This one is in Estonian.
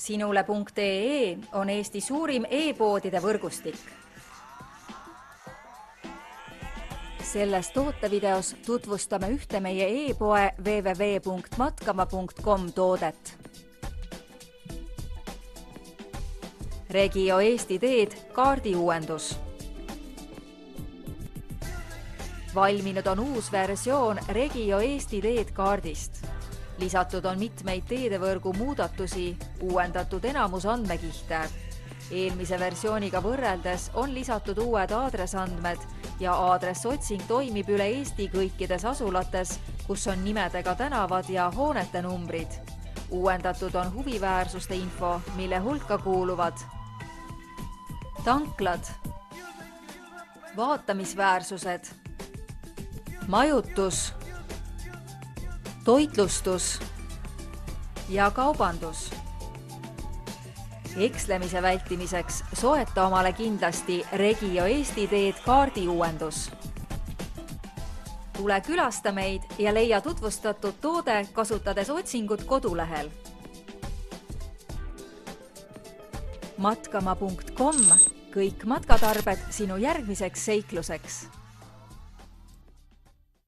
Sinule.ee on Eesti suurim e-poodide võrgustik. Selles tootevideos tutvustame ühte meie e-poe www.matkama.com toodet. Regio Eesti teed kaardiuuendus. Valminud on uus versioon Regio Eesti teed kaardist. Lisatud on mitmeid teedevõrgu muudatusi, uuendatud enamus andmekihte. Eelmise versiooniga võrreldes on lisatud uued aadressandmed ja aadressotsing toimib üle Eesti kõikides asulates, kus on nimedega tänavad ja hoonete numbrid. Uuendatud on huviväärsuste info, mille hulka kuuluvad tanklad, vaatamisväärsused, majutus, toitlustus ja kaubandus. Ekslemise vältimiseks soeta omale kindlasti Regio Eesti teed kaardiuuendus. Tule külasta meid ja leia tutvustatud toode kasutades otsingut kodulehel. Matkama.com, kõik matkatarbed sinu järgmiseks seikluseks.